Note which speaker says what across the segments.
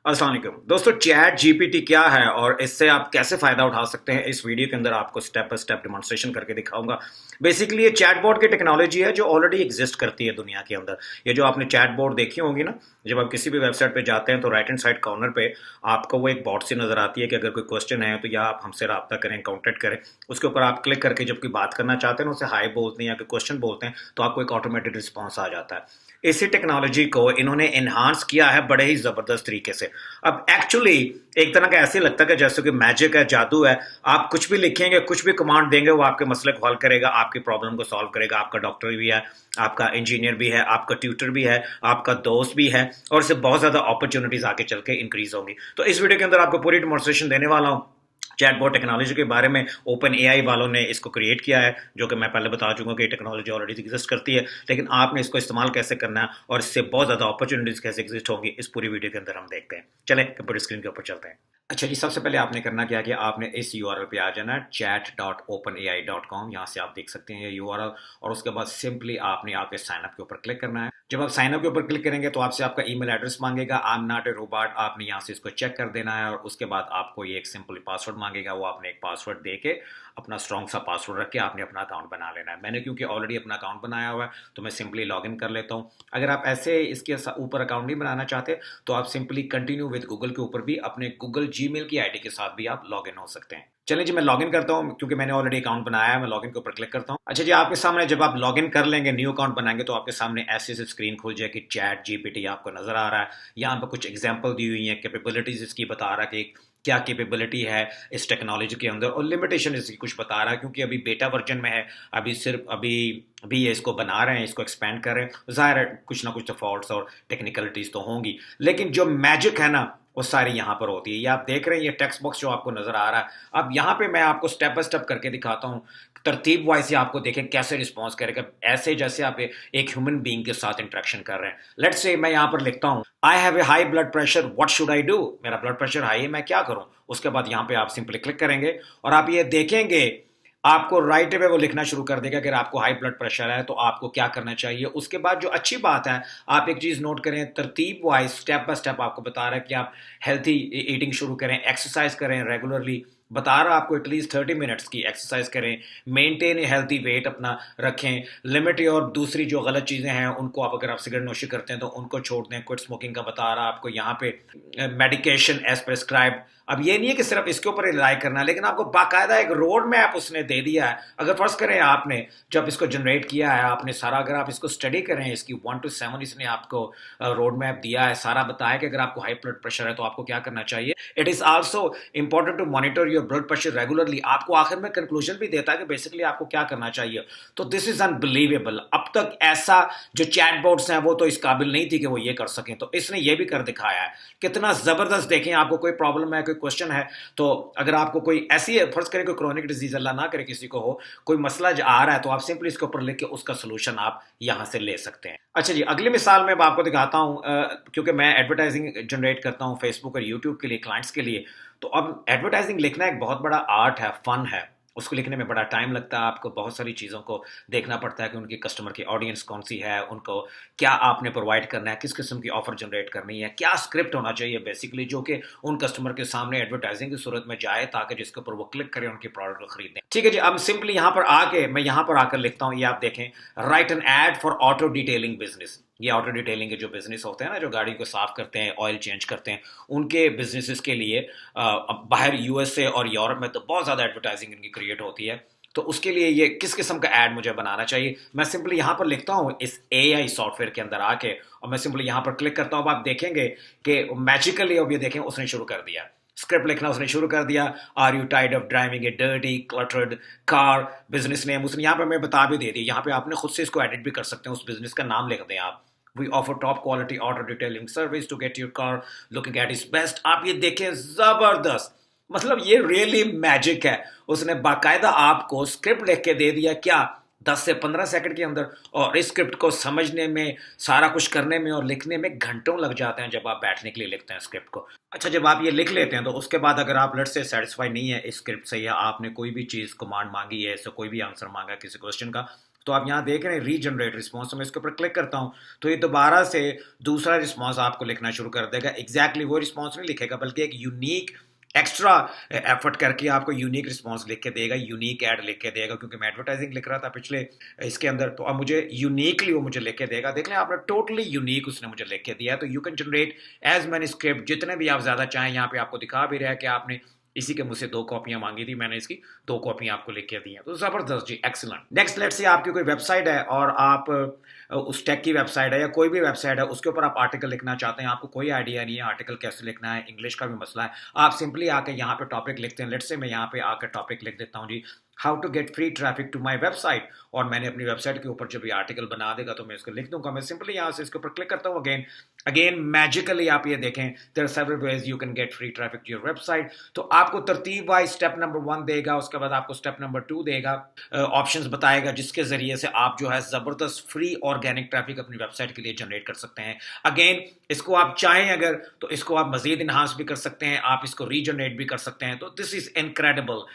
Speaker 1: अस्सलाम वालेकुम दोस्तों, चैट जीपीटी क्या है और इससे आप कैसे फ़ायदा उठा सकते हैं, इस वीडियो के अंदर आपको स्टेप बाय स्टेप डेमोंस्ट्रेशन करके दिखाऊंगा। बेसिकली ये चैटबॉट की टेक्नोलॉजी है जो ऑलरेडी एग्जिस्ट करती है दुनिया के अंदर। ये जो आपने चैटबॉट देखी होंगी ना, जब आप किसी भी वेबसाइट पे जाते हैं तो राइट हैंड साइड कॉर्नर पे आपको वो एक बॉट सी नज़र आती है कि अगर कोई क्वेश्चन है तो या आप हमसे रब्ता करें, कॉन्टेक्ट करें। उसके ऊपर आप क्लिक करके जब कोई बात करना चाहते हैं ना, उसे हाई बोलते हैं या कोई क्वेश्चन बोलते हैं तो आपको एक ऑटोमेटेड रिस्पॉन्स आ जाता है। इसी टेक्नोलॉजी को इन्होंने एनहांस किया है बड़े ही ज़बरदस्त तरीके से। अब एक्चुअली एक तरह का ऐसे लगता है कि जैसे कि मैजिक है, जादू है। आप कुछ भी लिखेंगे, कुछ भी कमांड देंगे, वो आपके मसले को हल करेगा, आपकी प्रॉब्लम को सॉल्व करेगा। आपका डॉक्टर भी है, आपका इंजीनियर भी है, आपका ट्यूटर भी है, आपका दोस्त भी है, और इससे बहुत ज़्यादा अपॉर्चुनिटीज़ आगे चल के इंक्रीज होंगी। तो इस वीडियो के अंदर आपको पूरी डेमोंस्ट्रेशन देने वाला हूँ चैटबॉट टेक्नोलॉजी के बारे में। ओपन एआई वालों ने इसको क्रिएट किया है, जो कि मैं पहले बता चुका कि टेक्नोलॉजी ऑलरेडी एग्जिस्ट करती है, लेकिन आपने इसको इस्तेमाल कैसे करना है और इससे बहुत ज़्यादा अपॉर्चुनिटीज़ कैसे एग्जिस्ट होंगी, इस पूरी वीडियो के अंदर हम देखते हैं। चलें कंप्यूटर स्क्रीन के ऊपर चलते हैं। अच्छा जी, सबसे पहले आपने करना क्या कि आपने इस यूआरएल पे आ जाना है chat.openai.com। यहाँ से आप देख सकते हैं ये यूआरएल, और उसके बाद सिंपली आपने यहाँ पे साइन अप के ऊपर क्लिक करना है। जब आप साइन अप के ऊपर क्लिक करेंगे तो आपसे आपका ईमेल एड्रेस मांगेगा। I am not a robot, आपने यहाँ से इसको चेक कर देना है, और उसके बाद आपको ये एक सिंपल पासवर्ड मांगेगा। वो आपने एक पासवर्ड दे के, अपना स्ट्रॉन्ग सा पासवर्ड रख के आपने अपना अकाउंट बना लेना है। मैंने क्योंकि ऑलरेडी अपना अकाउंट बनाया हुआ है तो मैं सिंपली लॉग इन कर लेता हूँ। अगर आप ऐसे इसके ऊपर अकाउंट नहीं बनाना चाहते तो आप सिंपली कंटिन्यू विद गूगल के ऊपर भी अपने गूगल जीमेल की आईडी के साथ भी आप लॉग इन हो सकते हैं। चलिए जी, मैं लॉगिन करता हूँ क्योंकि मैंने ऑलरेडी अकाउंट बनाया है। मैं लॉगिन के ऊपर क्लिक करता हूँ। अच्छा जी, आपके सामने जब आप लॉगिन कर लेंगे, न्यू अकाउंट बनाएंगे, तो आपके सामने ऐसे स्क्रीन खुल जाएगी। चैट जीपीटी आपको नजर आ रहा है। यहाँ पर कुछ एग्जांपल दी हुई है, कैपेबिलिटीज इसकी बता रहा है कि क्या कैपेबिलिटी है इस टेक्नोलॉजी के अंदर, और लिमिटेशन इसकी कुछ बता रहा है क्योंकि अभी बेटा वर्जन में है। अभी सिर्फ अभी ये इसको बना रहे हैं, इसको एक्सपेंड कर रहे हैं। ज़ाहिर है कुछ ना कुछ तो फॉल्ट्स और टेक्निकलिटीज तो होंगी, लेकिन जो मैजिक है ना वो सारी यहाँ पर होती है। ये आप देख रहे हैं, ये टेक्स्ट बॉक्स जो आपको नजर आ रहा है। अब यहाँ पे मैं आपको स्टेप बाय स्टेप करके दिखाता हूँ, तरतीब वाइज से आपको देखें कैसे रिस्पॉन्स करेगा, ऐसे जैसे आप एक ह्यूमन बीइंग के साथ इंटरेक्शन कर रहे हैं। लेट्स से मैं यहाँ पर लिखता हूँ, I have a high blood pressure, what should I do. मेरा ब्लड प्रेशर हाई है, मैं क्या करूँ। उसके बाद यहाँ पे आप सिंपली क्लिक करेंगे और आप ये देखेंगे आपको राइट वे वो लिखना शुरू कर देगा। अगर आपको हाई ब्लड प्रेशर है तो आपको क्या करना चाहिए। उसके बाद जो अच्छी बात है, आप एक चीज नोट करें, तरतीब वाइज स्टेप बाय स्टेप आपको बता रहा है कि आप हेल्थी ईटिंग शुरू करें, एक्सरसाइज करें रेगुलरली। बता रहा आपको एटलीस्ट 30 मिनट्स की एक्सरसाइज करें, मेंटेन हेल्थी वेट अपना रखें, लिमिट। और दूसरी जो गलत चीज़ें हैं उनको आप, अगर आप सिगरेट नोशी करते हैं तो उनको छोड़ दें। क्विट स्मोकिंग का बता रहा आपको यहाँ पे, मेडिकेशन एज प्रिस्क्राइब। अब ये नहीं है कि सिर्फ इसके ऊपर रिलाई करना है, लेकिन आपको बाकायदा एक रोड मैप उसने दे दिया है। अगर फर्ज करें आपने जब इसको जनरेट किया है, आपने सारा, अगर आप इसको स्टडी करें, इसकी 1 to 7 इसने आपको रोड मैप दिया है, सारा बताया कि अगर आपको हाई ब्लड प्रेशर है तो आपको क्या करना चाहिए। It is also important to monitor your blood pressure regularly. आपको आखिर में कंक्लूजन भी देता है कि बेसिकली आपको क्या करना चाहिए। तो दिस इज अनबिलीवेबल। अब तक ऐसा जो चैटबॉट्स हैं वो तो इस काबिल नहीं थी कि वो ये कर सकें, तो इसने ये भी कर दिखाया है। कितना जबरदस्त। देखें, आपको कोई प्रॉब्लम है, कोई क्वेश्चन है, तो अगर आपको कोई ऐसी, फर्ज करें कोई क्रोनिक डिजीज, अल्लाह ना करे किसी को हो, कोई मसला आ रहा है, तो आप सिंपली इसके ऊपर लिख के उसका सोल्यूशन आप यहां से ले सकते हैं। अच्छा जी, अगली मिसाल में आपको दिखाता हूं, क्योंकि मैं एडवर्टाइजिंग जनरेट करता हूं फेसबुक और यूट्यूब के लिए, क्लाइंट्स के लिए। तो अब एडवर्टाइजिंग लिखना एक बहुत बड़ा आर्ट है, फन है। उसको लिखने में बड़ा टाइम लगता है, आपको बहुत सारी चीज़ों को देखना पड़ता है कि उनकी कस्टमर की ऑडियंस कौन सी है, उनको क्या आपने प्रोवाइड करना है, किस किस्म की ऑफर जनरेट करनी है, क्या स्क्रिप्ट होना चाहिए बेसिकली, जो कि उन कस्टमर के सामने एडवर्टाइजिंग की सूरत में जाए ताकि जिसके ऊपर वो क्लिक करें, उनकी प्रोडक्ट को खरीदें। ठीक है जी, अब सिंपली यहाँ पर आके मैं यहाँ पर आकर लिखता हूँ, ये आप देखें, write an ad for auto detailing business. ये ऑटो डिटेलिंग के जो बिजनेस होते हैं ना, जो गाड़ी को साफ करते हैं, ऑयल चेंज करते हैं, उनके बिजनेसेस के लिए बाहर यूएसए और यूरोप में तो बहुत ज़्यादा एडवर्टाइजिंग इनकी क्रिएट होती है। तो उसके लिए ये किस किस्म का ऐड मुझे बनाना चाहिए, मैं सिंपली यहाँ पर लिखता हूँ इस एआई सॉफ्टवेयर के अंदर आके, और मैं सिंपली यहाँ पर क्लिक करता हूँ। अब आप देखेंगे कि मैजिकली, अब ये देखें, उसने शुरू कर दिया स्क्रिप्ट लिखना, उसने शुरू कर दिया। आर यू टाइड of driving a dirty cluttered car, business name उसने यहाँ पे मैं बता भी दे दी। यहाँ पे आपने खुद से इसको एडिट भी कर सकते हैं, उस बिजनेस का नाम लिख दें आप। We offer top quality auto detailing service to get your car looking at its best. आप ये देखें, जबरदस्त। मतलब ये रियली मैजिक है। उसने बाकायदा आपको स्क्रिप्ट लिख के दे दिया, क्या 10 से 15 सेकंड के अंदर, और इस स्क्रिप्ट को समझने में, सारा कुछ करने में और लिखने में घंटों लग जाते हैं जब आप बैठने के लिए लिखते हैं स्क्रिप्ट को। अच्छा, जब आप ये लिख लेते हैं तो उसके बाद अगर आप लेट्स से सेटिस्फाई नहीं है इस स्क्रिप्ट से, या आपने कोई भी चीज़ कमांड मांगी है, इससे कोई भी आंसर मांगा है किसी क्वेश्चन का, तो आप यहाँ देख रहे हैं रीजनरेट रिस्पॉन्स, तो मैं इसके ऊपर क्लिक करता हूँ तो ये दोबारा से दूसरा रिस्पॉन्स आपको लिखना शुरू कर देगा। एग्जैक्टली वो रिस्पॉन्स नहीं लिखेगा, बल्कि एक यूनिक एक्स्ट्रा एफर्ट करके आपको यूनिक रिस्पॉन्स लिख के देगा, यूनिक ऐड लिख के देगा, क्योंकि मैं एडवर्टाइजिंग लिख रहा था पिछले इसके अंदर, तो अब मुझे यूनिकली वो मुझे लिख के देगा। देख लें आपने टोटली यूनिक उसने मुझे लिख के दिया है। तो you can generate as many script, जितने भी आप ज़्यादा चाहें। यहाँ पे आपको दिखा भी रहा है कि आपने इसी के मुझसे 2 कॉपियां मांगी थी, मैंने इसकी 2 कॉपियां आपको लिख के दी हैं। तो जबरदस्त जी, एक्सीलेंट। नेक्स्ट लेट्स से आपकी कोई वेबसाइट है और आप उस टेक की वेबसाइट है या कोई भी वेबसाइट है, उसके ऊपर आप आर्टिकल लिखना चाहते हैं, आपको कोई आइडिया नहीं है आर्टिकल कैसे लिखना है, इंग्लिश का भी मसला है, आप सिंपली आके यहाँ पे टॉपिक लिखते हैं। लेट्स से मैं यहाँ पे आकर टॉपिक लिख देता हूँ जी, how to get free traffic to my website, और मैंने अपनी वेबसाइट के ऊपर जब ये आर्टिकल बना देगा तो मैं इसको लिख दूंगा। मैं सिंपली यहाँ से इसके ऊपर क्लिक करता हूँ। अगेन मैजिकली आप ये देखें, there are several ways you can get free traffic to your website. तो आपको तरतीब वाइज स्टेप नंबर 1 देगा, उसके बाद आपको स्टेप नंबर 2 देगा, ऑप्शंस बताएगा जिसके जरिए से आप जो है जबरदस्त फ्री ऑर्गेनिक ट्रैफिक अपनी वेबसाइट के लिए जनरेट कर सकते हैं। अगेन इसको आप चाहें अगर तो इसको आप मजीद इनहांस भी कर सकते हैं, आप इसको रीजनरेट भी कर सकते हैं। तो दिस इज इनक्रेडिबल।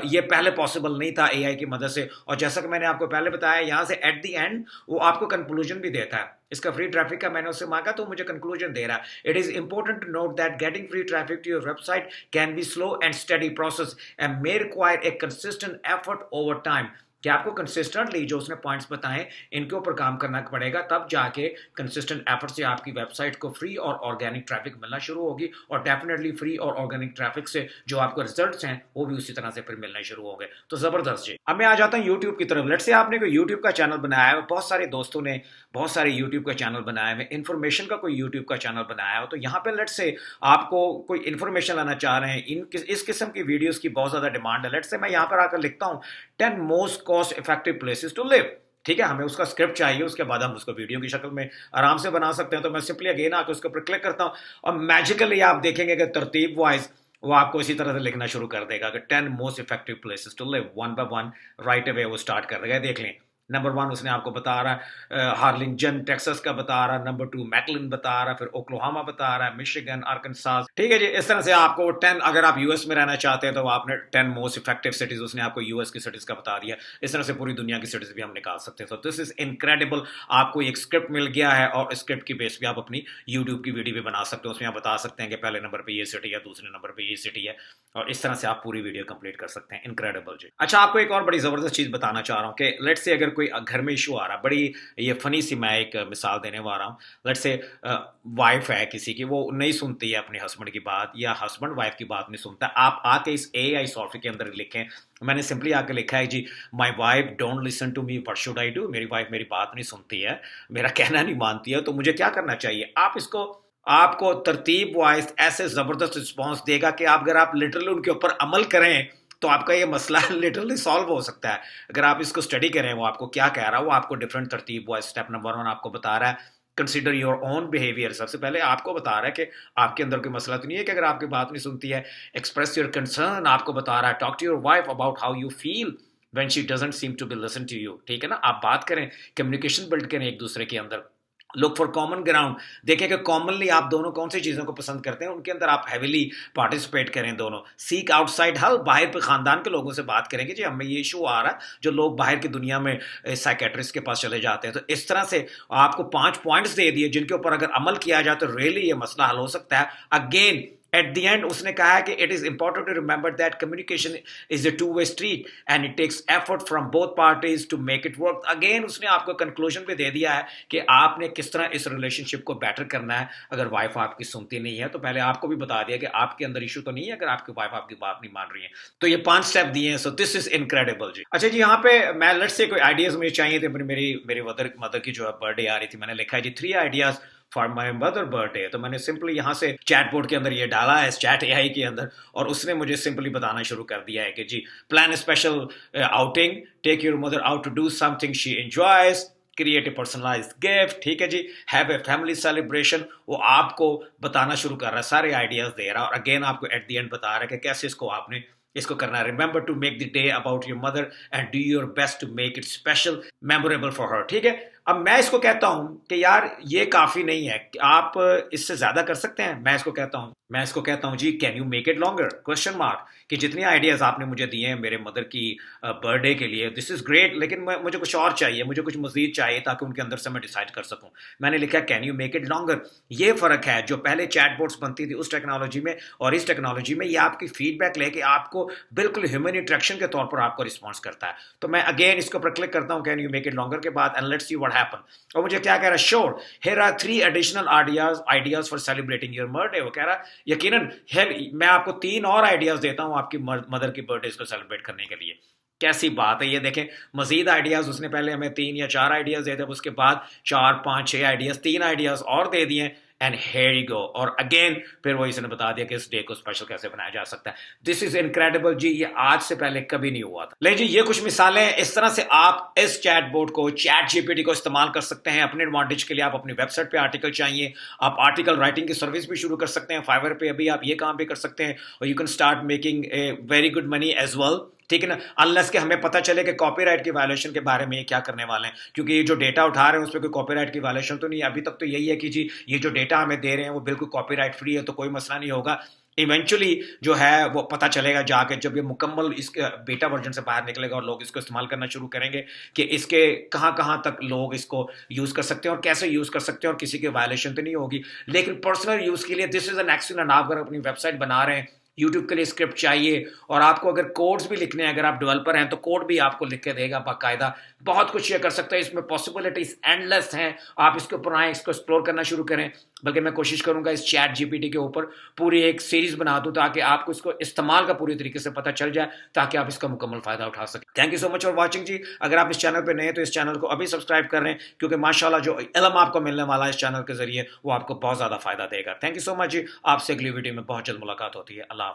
Speaker 1: ये पहले पॉसिबल नहीं था एआई की मदद से, और जैसा कि मैंने आपको पहले बताया, यहाँ से एट द एंड वो आपको कंक्लूजन भी देता है। इसका फ्री ट्रैफिक का मैंने उससे मांगा तो मुझे कंक्लूजन दे रहा है। It is important to note that getting free traffic to your website can be slow and study process and may require a consistent effort over time. कि आपको कंसिस्टेंटली जो उसने पॉइंट्स बताए इनके ऊपर काम करना पड़ेगा, तब जाके कंसिस्टेंट एफर्ट से आपकी वेबसाइट को फ्री और ऑर्गेनिक ट्रैफिक मिलना शुरू होगी, और डेफिनेटली फ्री और ऑर्गेनिक ट्रैफिक से जो आपको रिजल्ट्स हैं वो भी उसी तरह से फिर मिलना शुरू होंगे। तो जबरदस्त जी। अब मैं आ जाता हूँ यूट्यूब की तरफ। लेट्स से आपने कोई यूट्यूब का चैनल बनाया है, बहुत सारे दोस्तों ने बहुत सारे यूट्यूब का चैनल बनाया है, इन्फॉर्मेशन का कोई यूट्यूब का चैनल बनाया हो, तो यहाँ पे लेट्स से आपको कोई इन्फॉर्मेशन लाना चाह रहे हैं, इस किस्म की वीडियोस की बहुत ज्यादा डिमांड है। लेट्स से मैं यहाँ पर आकर लिखता हूँ 10 most cost effective places to live. ठीक है, हमें उसका स्क्रिप्ट चाहिए, उसके बाद हम उसको वीडियो की शक्ल में आराम से बना सकते हैं। तो मैं सिंपली अगेन आकर उसके ऊपर क्लिक करता हूँ और मैजिकली आप देखेंगे कि तरतीब वाइज वो आपको इसी तरह से लिखना शुरू कर देगा कि 10 most effective places to live, 1 by 1 right away वो स्टार्ट कर देगा। देख लें, नंबर 1 उसने आपको बता रहा है हार्लिंगटन टेक्सास का बता रहा है, नंबर 2 मैकलिन बता रहा है, फिर ओक्लाहोमा बता रहा है, मिशिगन, आर्कनसास। ठीक है जी, इस तरह से आपको 10, अगर आप यूएस में रहना चाहते हैं तो आपने 10 मोस्ट इफेक्टिव सिटीज उसने आपको यूएस की सिटीज का बता दिया। इस तरह से पूरी दुनिया की सिटीज भी हम निकाल सकते हैं। तो दिस इज इनक्रेडिबल। आपको एक स्क्रिप्ट मिल गया है और स्क्रिप्ट की बेस पे आप अपनी यूट्यूब की वीडियो भी बना सकते हो। उसमें आप बता सकते हैं कि पहले नंबर पे ये सिटी है, दूसरे नंबर पे ये सिटी है, और इस तरह से आप पूरी वीडियो कंप्लीट कर सकते हैं। इनक्रेडिबल जी। अच्छा, आपको एक और बड़ी जबरदस्त चीज बताना चाह रहा हूँ कि लेट्स से अगर कोई घर में इशू आ रहा, बड़ी ये फनी सी मैं एक मिसाल देने वाला हूँ। लेट्स से वाइफ है किसी की, वो नहीं सुनती है अपने हस्बैंड की बात, या हस्बैंड वाइफ की बात नहीं सुनता। आप आके इस एआई सॉफ्टवेयर के अंदर लिखें, मैंने सिंपली आके लिखा है जी, my wife don't listen to me, what should I do. मेरी वाइफ मेरी बात नहीं सुनती है, मेरा कहना नहीं मानती है, तो मुझे क्या करना चाहिए। आप इसको आपको तरतीब वाइज ऐसे जबरदस्त रिस्पॉन्स देगा कि अगर आप लिटरली उनके ऊपर अमल करें तो आपका ये मसला लिटरली सॉल्व हो सकता है। अगर आप इसको स्टडी करें वो आपको क्या कह रहा है, वो आपको डिफरेंट तरतीब वाइज स्टेप नंबर 1 आपको बता रहा है, कंसिडर योर ओन बिहेवियर। सबसे पहले आपको बता रहा है कि आपके अंदर कोई मसला तो नहीं है कि अगर आपकी बात नहीं सुनती है। एक्सप्रेस योर कंसर्न आपको बता रहा है, talk to your wife about how you feel when she doesn't seem to be listen to you. ठीक है ना, आप बात करें, कम्युनिकेशन बिल्ड करें एक दूसरे के अंदर। लुक फॉर कॉमन ग्राउंड, देखें कि कॉमनली आप दोनों कौन सी चीज़ों को पसंद करते हैं, उनके अंदर आप हैविली पार्टिसिपेट करें दोनों। सीक आउटसाइड हेल्प, बाहर पे खानदान के लोगों से बात करेंगे जी हमें ये इशू आ रहा है, जो लोग बाहर की दुनिया में साइकेट्रिस्ट के पास चले जाते हैं। तो इस तरह से आपको 5 पॉइंट्स दे दिए जिनके ऊपर अगर अमल किया जाए तो रियली ये मसला हल हो सकता है। अगेन एट द एंड उसने कहा है कि it is important to remember that communication is a 2-way street and it takes effort from both parties to make it work. Again उसने आपको कंक्लूजन भी दे दिया है कि आपने किस तरह इस रिलेशनशिप को बेटर करना है। अगर वाइफ आपकी सुनती नहीं है तो पहले आपको भी बता दिया कि आपके अंदर इशू तो नहीं है अगर आपकी वाइफ आपकी बात नहीं मान रही है। तो ये 5 स्टेप दिए हैं। सो दिस इज इनक्रेडिबल जी। अच्छा जी, यहाँ पे मैं लेट्स से कोई आइडियाज मुझे चाहिए थे, मेरी मदर की जो है बर्थडे आ रही थी, मैंने लिखा है जी 3 ideas for my mother birthday. तो मैंने सिंपली यहाँ से चैट बोर्ड के अंदर ये डाला है, चैट एआई के अंदर, और उसने मुझे सिंपली बताना शुरू कर दिया है कि जी plan special outing, take your mother out to do something she enjoys, create a personalized gift. ठीक है जी, हैव ए फैमिली सेलिब्रेशन। वो आपको बताना शुरू कर रहा है, सारे आइडियाज दे रहा है, और अगेन आपको एट द एंड बता रहा है कि कैसे इसको करना है। Remember to make the day about your mother and do your best to make it special memorable for her. ठीक है, अब मैं इसको कहता हूं कि यार ये काफी नहीं है, आप इससे ज्यादा कर सकते हैं। मैं इसको कहता हूं जी, can you make it longer, question mark, कि जितनी आइडियाज आपने मुझे दिए हैं मेरे मदर की बर्थडे के लिए, दिस इज ग्रेट, लेकिन मुझे कुछ और चाहिए, मुझे कुछ मजीद चाहिए ताकि उनके अंदर से मैं डिसाइड कर सकूं। मैंने लिखा can you make it longer. ये फर्क है, जो पहले चैटबॉट्स बनती थी उस टेक्नोलॉजी में और इस टेक्नोलॉजी में, ये आपकी फीडबैक लेके आपको बिल्कुल ह्यूमन इंटरेक्शन के तौर पर आपको रिस्पॉन्स करता है। तो मैं अगेन इसके ऊपर क्लिक करता हूं can you make it longer के बाद, and let's see what happen. और मुझे क्या कह रहा है, sure here are 3 additional ideas for celebrating your birthday. वो कह रहा है यकीनन मैं आपको 3 और आइडियाज देता हूं आपकी मदर की बर्थडे को सेलिब्रेट करने के लिए। कैसी बात है ये, देखें मजीद आइडियाज उसने पहले हमें 3 या 4 आइडियाज दिए थे, उसके बाद 4 5 6 आइडियाज, 3 आइडियाज और दे दिए, एंड हेयर यू गो। और अगेन फिर वो इसने बता दिया कि इस डे को स्पेशल कैसे बनाया जा सकता है। दिस इज इनक्रेडिबल जी, ये आज से पहले कभी नहीं हुआ था। ले जी, ये कुछ मिसालें, इस तरह से आप इस चैटबॉट को, चैट जीपीटी को इस्तेमाल कर सकते हैं अपने एडवांटेज के लिए। आप अपनी वेबसाइट पे आर्टिकल चाहिए, आप आर्टिकल राइटिंग की सर्विस भी शुरू कर सकते हैं, फाइवर पे अभी आप ये काम भी कर सकते हैं, और you can start making a very good money as well. ठीक है ना, अनलेस कि हमें पता चले कि कॉपीराइट की वायलेशन के बारे में ये क्या करने वाले हैं, क्योंकि ये जो डेटा उठा रहे हैं उस पर कोई कॉपीराइट की वायलेशन तो नहीं है अभी तक। तो यही है कि जी ये जो डेटा हमें दे रहे हैं वो बिल्कुल कॉपीराइट फ्री है, तो कोई मसला नहीं होगा। इवेंचुअली जो है वो पता चलेगा जाके, जब ये मुकम्मल इसके बेटा वर्जन से बाहर निकलेगा और लोग इसको इस्तेमाल करना शुरू करेंगे, कि इसके कहाँ कहाँ तक लोग इसको यूज कर सकते हैं और कैसे यूज कर सकते हैं, और किसी की वायलेशन तो नहीं होगी। लेकिन पर्सनल यूज के लिए दिस इज एन एक्सीलेंट। आप अगर अपनी वेबसाइट बना रहे हैं, यूट्यूब के लिए स्क्रिप्ट चाहिए, और आपको अगर कोड्स भी लिखने हैं, अगर आप डेवलपर हैं तो कोड भी आपको लिख के देगा बाकायदा, बहुत कुछ ये कर सकते हैं। इसमें पॉसिबिलिटीज एंडलेस हैं। आप इसके ऊपर आए, इसको एक्सप्लोर करना शुरू करें। बल्कि मैं कोशिश करूंगा इस चैट जीपीटी के ऊपर पूरी एक सीरीज बना दूं, ताकि आपको इसको इस्तेमाल का पूरी तरीके से पता चल जाए, ताकि आप इसका मुकम्मल फायदा उठा सकें। Thank you so much for watching जी। अगर आप इस चैनल पर नए हैं तो इस चैनल को अभी सब्सक्राइब कर रहे हैं, क्योंकि माशाल्लाह जो इल्म आपको मिलने वाला है इस चैनल के जरिए वो आपको बहुत ज्यादा फायदा देगा। थैंक यू सो मच जी। आपसे अगली वीडियो में बहुत जल्द मुलाकात होती है। अल्लाह।